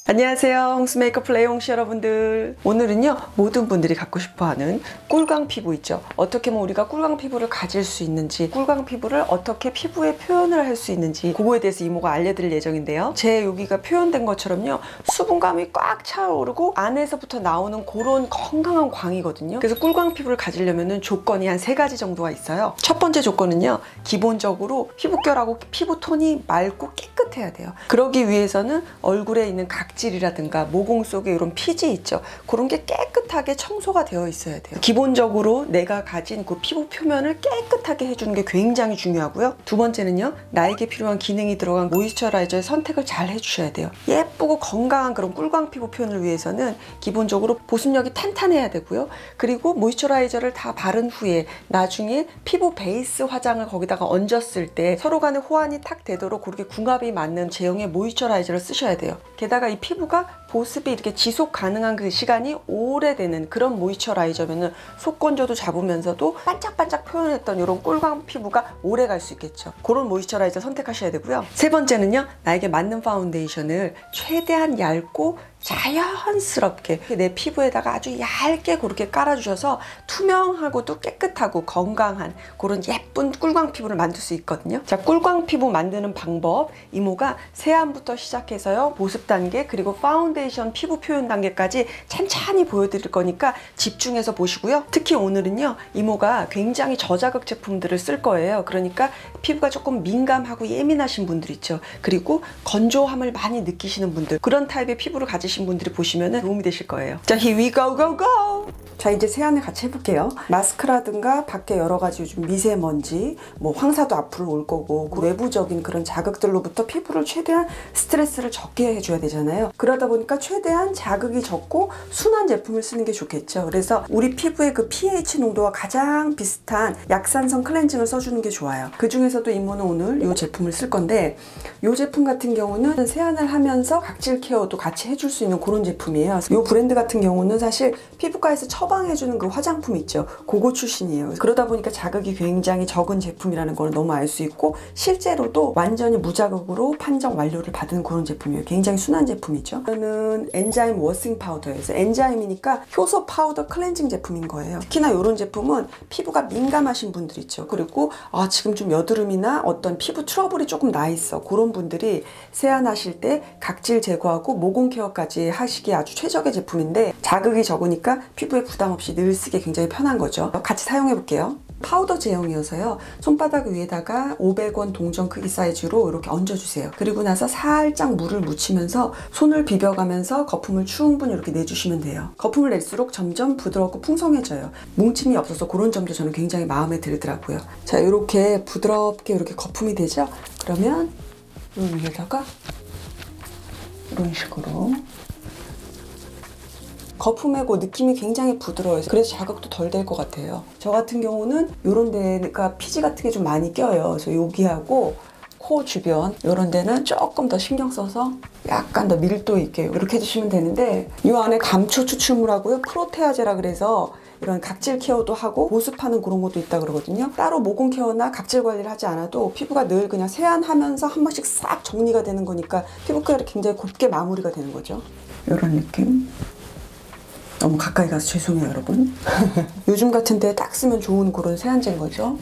안녕하세요, 홍수 메이크업 플레이 홍시 여러분들. 오늘은요, 모든 분들이 갖고 싶어하는 꿀광 피부 있죠. 어떻게 하면 우리가 꿀광 피부를 가질 수 있는지, 꿀광 피부를 어떻게 피부에 표현을 할 수 있는지, 그거에 대해서 이모가 알려드릴 예정인데요. 제 여기가 표현된 것처럼요, 수분감이 꽉 차오르고 안에서부터 나오는 그런 건강한 광이거든요. 그래서 꿀광 피부를 가지려면 조건이 한 3가지 정도가 있어요. 첫 번째 조건은요, 기본적으로 피부결하고 피부톤이 맑고 깨끗해야 돼요. 그러기 위해서는 얼굴에 있는 각질이라든가 모공 속에 이런 피지 있죠. 그런 게 깨끗하게 청소가 되어 있어야 돼요. 기본적으로 내가 가진 그 피부 표면을 깨끗하게 해주는 게 굉장히 중요하고요. 두 번째는요, 나에게 필요한 기능이 들어간 모이스처라이저의 선택을 잘 해주셔야 돼요. 예쁘고 건강한 그런 꿀광 피부 표현을 위해서는 기본적으로 보습력이 탄탄해야 되고요. 그리고 모이스처라이저를 다 바른 후에 나중에 피부 베이스 화장을 거기다가 얹었을 때 서로 간의 호환이 탁 되도록 그렇게 궁합이 맞는 제형의 모이스처라이저를 쓰셔야 돼요. 게다가 이 피부가 보습이 이렇게 지속 가능한 그 시간이 오래되는 그런 모이스처라이저면은 속건조도 잡으면서도 반짝반짝 표현했던 이런 꿀광 피부가 오래 갈 수 있겠죠. 그런 모이스처라이저 선택하셔야 되고요. 세 번째는요, 나에게 맞는 파운데이션을 최대한 얇고 자연스럽게 내 피부에다가 아주 얇게 그렇게 깔아주셔서 투명하고도 깨끗하고 건강한 그런 예쁜 꿀광 피부를 만들 수 있거든요. 자, 꿀광 피부 만드는 방법, 이모가 세안부터 시작해서요, 보습 단계 그리고 파운데이션 피부 표현 단계까지 찬찬히 보여드릴 거니까 집중해서 보시고요. 특히 오늘은요, 이모가 굉장히 저자극 제품들을 쓸 거예요. 그러니까 피부가 조금 민감하고 예민하신 분들 있죠. 그리고 건조함을 많이 느끼시는 분들, 그런 타입의 피부를 가지신 분들이 보시면 도움이 되실 거예요. 자, here we go go go. 자, 이제 세안을 같이 해볼게요. 마스크라든가 밖에 여러 가지 요즘 미세먼지, 뭐 황사도 앞으로 올 거고, 그 외부적인 그런 자극들로부터 피부를 최대한 스트레스를 적게 해줘야 되잖아요. 그러다 보니까 최대한 자극이 적고 순한 제품을 쓰는 게 좋겠죠. 그래서 우리 피부의 그 pH 농도와 가장 비슷한 약산성 클렌징을 써주는 게 좋아요. 그 중에서도 이모는 오늘 이 제품을 쓸 건데, 이 제품 같은 경우는 세안을 하면서 각질 케어도 같이 해줄 수 있는 그런 제품이에요. 이 브랜드 같은 경우는 사실 피부과에서 처방해주는 그 화장품 있죠. 그거 출신이에요. 그러다 보니까 자극이 굉장히 적은 제품이라는 걸 너무 알 수 있고, 실제로도 완전히 무자극으로 판정 완료를 받은 그런 제품이에요. 굉장히 순한 제품이죠. 이거는 엔자임 워싱 파우더예요. 엔자임이니까 효소 파우더 클렌징 제품인 거예요. 특히나 이런 제품은 피부가 민감하신 분들 있죠. 그리고 지금 좀 여드름이나 어떤 피부 트러블이 조금 나 있어. 그런 분들이 세안하실 때 각질 제거하고 모공 케어까지 하시기에 아주 최적의 제품인데, 자극이 적으니까 피부에 부담 없이 늘 쓰기 굉장히 편한 거죠. 같이 사용해 볼게요. 파우더 제형이어서요, 손바닥 위에다가 500원 동전 크기 사이즈로 이렇게 얹어주세요. 그리고 나서 살짝 물을 묻히면서 손을 비벼가면서 거품을 충분히 이렇게 내주시면 돼요. 거품을 낼수록 점점 부드럽고 풍성해져요. 뭉침이 없어서 그런 점도 저는 굉장히 마음에 들더라고요. 자, 이렇게 부드럽게 이렇게 거품이 되죠? 그러면 이 위에다가 이런 식으로 거품의 그 느낌이 굉장히 부드러워요. 그래서 자극도 덜 될 것 같아요. 저 같은 경우는 이런 데가 피지 같은 게 좀 많이 껴요. 그래서 여기하고 코 주변 이런 데는 조금 더 신경 써서 약간 더 밀도 있게 이렇게 해주시면 되는데, 이 안에 감초 추출물하고요, 프로테아제라 그래서 이런 각질 케어도 하고 보습하는 그런 것도 있다 그러거든요. 따로 모공 케어나 각질 관리를 하지 않아도 피부가 늘 그냥 세안하면서 한 번씩 싹 정리가 되는 거니까 피부 케어를 굉장히 곱게 마무리가 되는 거죠. 이런 느낌. 너무 가까이 가서 죄송해요, 여러분. 요즘 같은 때 딱 쓰면 좋은 그런 세안제인 거죠.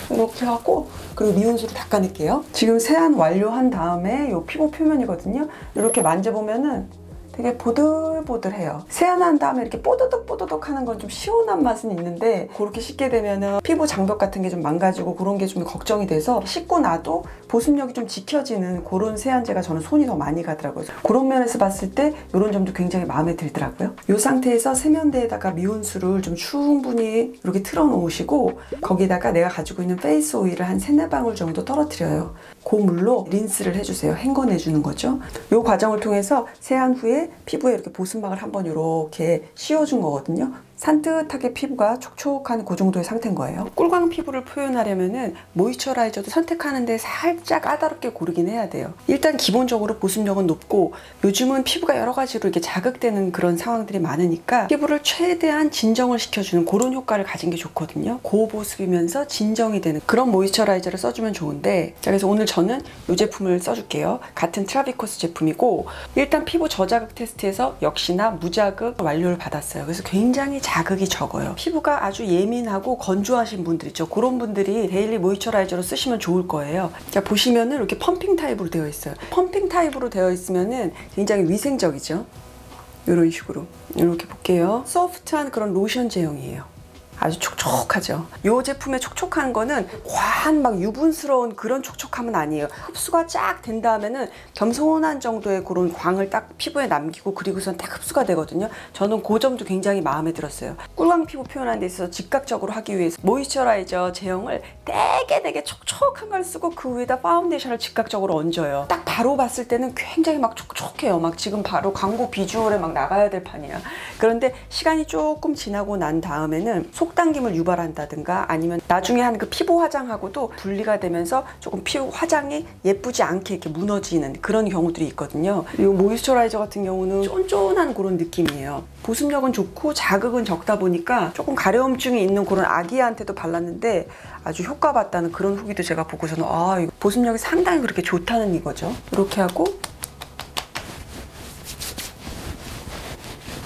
이렇게 하고, 그리고 미온수로 닦아낼게요. 지금 세안 완료한 다음에 이 피부 표면이거든요. 이렇게 만져보면은 되게 보들보들해요. 세안한 다음에 이렇게 뽀드득 하는 건 좀 시원한 맛은 있는데 그렇게 씻게 되면은 피부 장벽 같은 게 좀 망가지고 그런 게 좀 걱정이 돼서 씻고 나도 보습력이 좀 지켜지는 그런 세안제가 저는 손이 더 많이 가더라고요. 그런 면에서 봤을 때 이런 점도 굉장히 마음에 들더라고요. 이 상태에서 세면대에다가 미온수를 좀 충분히 이렇게 틀어 놓으시고 거기다가 내가 가지고 있는 페이스 오일을 한 3-4방울 정도 떨어뜨려요. 그 물로 린스를 해주세요. 헹궈내주는 거죠. 이 과정을 통해서 세안 후에 피부에 이렇게 보습막을 한번 이렇게 씌워준 거거든요. 산뜻하게 피부가 촉촉한 그 정도의 상태인 거예요. 꿀광 피부를 표현하려면은 모이스처라이저도 선택하는데 살짝 까다롭게 고르긴 해야 돼요. 일단 기본적으로 보습력은 높고 요즘은 피부가 여러 가지로 이렇게 자극되는 그런 상황들이 많으니까 피부를 최대한 진정을 시켜주는 그런 효과를 가진 게 좋거든요. 고보습이면서 진정이 되는 그런 모이스처라이저를 써주면 좋은데, 자, 그래서 오늘 저는 이 제품을 써줄게요. 같은 트라비코스 제품이고 일단 피부 저자극 테스트에서 역시나 무자극 완료를 받았어요. 그래서 굉장히 자극이 적어요. 피부가 아주 예민하고 건조하신 분들 있죠. 그런 분들이 데일리 모이스처라이저로 쓰시면 좋을 거예요. 자, 보시면은 이렇게 펌핑 타입으로 되어 있어요. 펌핑 타입으로 되어 있으면은 굉장히 위생적이죠. 이런 식으로 이렇게 볼게요. 소프트한 그런 로션 제형이에요. 아주 촉촉하죠. 이 제품의 촉촉한 거는 과한 막 유분스러운 그런 촉촉함은 아니에요. 흡수가 쫙 된 다음에는 겸손한 정도의 그런 광을 딱 피부에 남기고 그리고선 딱 흡수가 되거든요. 저는 그 점도 굉장히 마음에 들었어요. 꿀광 피부 표현하는 데 있어서 즉각적으로 하기 위해서 모이스처라이저 제형을 되게 촉촉한 걸 쓰고 그 위에다 파운데이션을 즉각적으로 얹어요. 딱 바로 봤을 때는 굉장히 막 촉촉해요. 막 지금 바로 광고 비주얼에 막 나가야 될 판이야. 그런데 시간이 조금 지나고 난 다음에는 속당김을 유발한다든가 아니면 나중에 한 그 피부 화장하고도 분리가 되면서 조금 피부 화장이 예쁘지 않게 이렇게 무너지는 그런 경우들이 있거든요. 이 모이스처라이저 같은 경우는 쫀쫀한 그런 느낌이에요. 보습력은 좋고 자극은 적다 보니까 조금 가려움증이 있는 그런 아기한테도 발랐는데 아주 효과 봤다는 그런 후기도 제가 보고서는 아, 이거 보습력이 상당히 그렇게 좋다는 이거죠. 이렇게 하고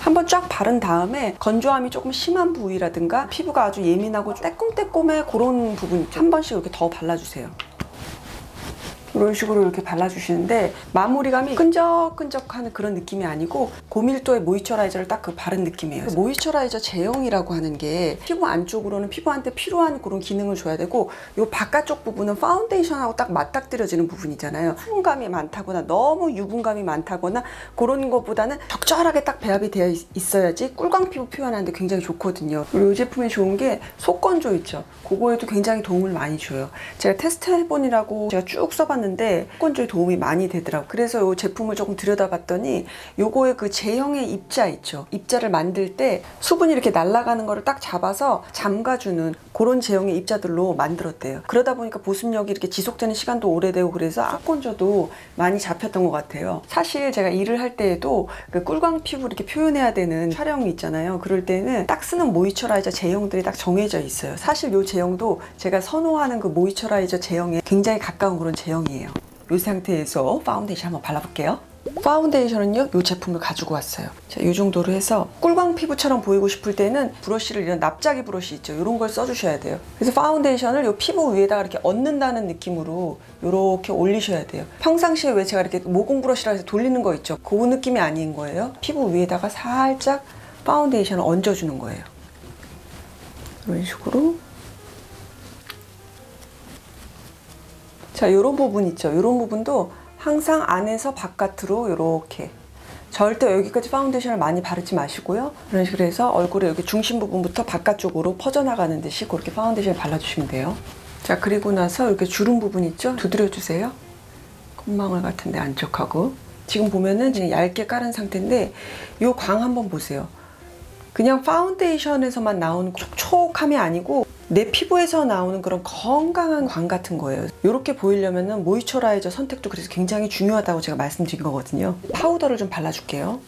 한번 쫙 바른 다음에 건조함이 조금 심한 부위라든가 피부가 아주 예민하고 따끔따끔해 그런 부분 한 번씩 이렇게 더 발라주세요. 이런 식으로 이렇게 발라주시는데 마무리감이 끈적끈적하는 그런 느낌이 아니고 고밀도의 모이스처라이저를 딱 그 바른 느낌이에요. 모이스처라이저 제형이라고 하는 게 피부 안쪽으로는 피부한테 필요한 그런 기능을 줘야 되고 이 바깥쪽 부분은 파운데이션하고 딱 맞닥뜨려지는 부분이잖아요. 수분감이 많다거나 너무 유분감이 많다거나 그런 것보다는 적절하게 딱 배합이 되어 있어야지 꿀광 피부 표현하는데 굉장히 좋거든요. 그리고 이 제품이 좋은 게 속건조 있죠. 그거에도 굉장히 도움을 많이 줘요. 제가 테스트 해보니라고 제가 쭉 써봤는데 속건조에 도움이 많이 되더라고요. 그래서 이 제품을 조금 들여다봤더니 요거의 그 제형의 입자 있죠. 입자를 만들 때 수분이 이렇게 날아가는 거를 딱 잡아서 잠가주는 그런 제형의 입자들로 만들었대요. 그러다 보니까 보습력이 이렇게 지속되는 시간도 오래되고 그래서 속건조도 많이 잡혔던 것 같아요. 사실 제가 일을 할 때에도 그 꿀광 피부 이렇게 표현해야 되는 촬영이 있잖아요. 그럴 때는 딱 쓰는 모이스처라이저 제형들이 딱 정해져 있어요. 사실 이 제형도 제가 선호하는 그 모이스처라이저 제형에 굉장히 가까운 그런 제형이에요. 이 상태에서 파운데이션 한번 발라볼게요. 파운데이션은요, 이 제품을 가지고 왔어요. 자, 이 정도로 해서 꿀광 피부처럼 보이고 싶을 때는 브러쉬를 이런 납작이 브러쉬 있죠. 이런 걸 써주셔야 돼요. 그래서 파운데이션을 이 피부 위에다가 이렇게 얹는다는 느낌으로 이렇게 올리셔야 돼요. 평상시에 왜 제가 이렇게 모공 브러쉬라 해서 돌리는 거 있죠. 그 느낌이 아닌 거예요. 피부 위에다가 살짝 파운데이션을 얹어주는 거예요. 이런 식으로. 자, 이런 부분 있죠. 이런 부분도 항상 안에서 바깥으로 이렇게, 절대 여기까지 파운데이션을 많이 바르지 마시고요. 이런 식으로 해서 얼굴에 여기 중심 부분부터 바깥쪽으로 퍼져나가는 듯이 그렇게 파운데이션을 발라주시면 돼요. 자, 그리고 나서 이렇게 주름 부분 있죠? 두드려주세요. 콧망울 같은데 안쪽하고. 지금 보면은 그냥 얇게 깔은 상태인데 이 광 한번 보세요. 그냥 파운데이션에서만 나오는 촉촉함이 아니고 내 피부에서 나오는 그런 건강한 광 같은 거예요. 이렇게 보이려면 모이스처라이저 선택도 그래서 굉장히 중요하다고 제가 말씀드린 거거든요. 파우더를 좀 발라줄게요.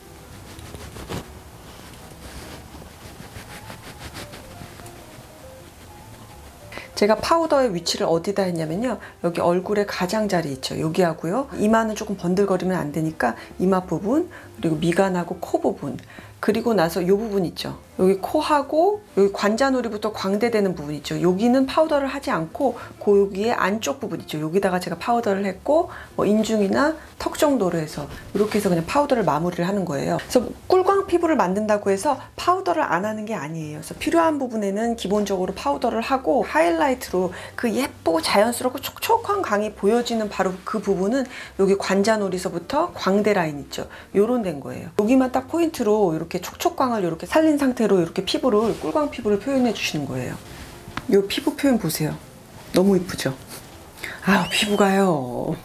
제가 파우더의 위치를 어디다 했냐면요, 여기 얼굴의 가장자리 있죠. 여기 하고요. 이마는 조금 번들거리면 안 되니까 이마 부분, 그리고 미간하고 코 부분, 그리고 나서 이 부분 있죠. 여기 코하고 여기 관자놀이부터 광대되는 부분 있죠. 여기는 파우더를 하지 않고 여기에 안쪽 부분 있죠. 여기다가 제가 파우더를 했고 뭐 인중이나 턱 정도로 해서 이렇게 해서 그냥 파우더를 마무리를 하는 거예요. 그래서 꿀광 피부를 만든다고 해서 파우더를 안 하는 게 아니에요. 그래서 필요한 부분에는 기본적으로 파우더를 하고 하이라이트로 그 예쁘고 자연스럽고 촉촉한 광이 보여지는 바로 그 부분은 여기 관자놀이서부터 광대 라인 있죠. 요런 된 거예요. 여기만 딱 포인트로 이렇게 촉촉광을 이렇게 살린 상태로 이렇게 피부를 꿀광 피부를 표현해 주시는 거예요. 요 피부 표현 보세요. 너무 이쁘죠? 아우 피부가요.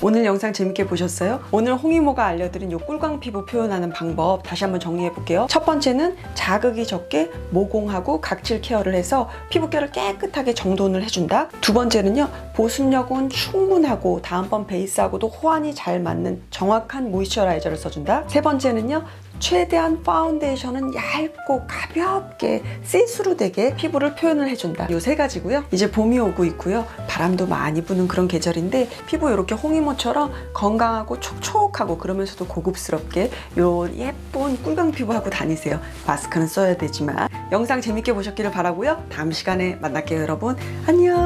오늘 영상 재밌게 보셨어요? 오늘 홍이모가 알려드린 요 꿀광 피부 표현하는 방법 다시 한번 정리해 볼게요. 첫 번째는 자극이 적게 모공하고 각질 케어를 해서 피부결을 깨끗하게 정돈을 해준다. 두 번째는요, 보습력은 충분하고 다음번 베이스하고도 호환이 잘 맞는 정확한 모이스처라이저를 써준다. 세 번째는요, 최대한 파운데이션은 얇고 가볍게 시스루 되게 피부를 표현을 해준다. 요 세 가지고요. 이제 봄이 오고 있고요. 바람도 많이 부는 그런 계절인데 피부 이렇게 홍이모처럼 건강하고 촉촉하고 그러면서도 고급스럽게 요 예쁜 꿀광 피부하고 다니세요. 마스크는 써야 되지만. 영상 재밌게 보셨기를 바라고요. 다음 시간에 만날게요, 여러분. 안녕.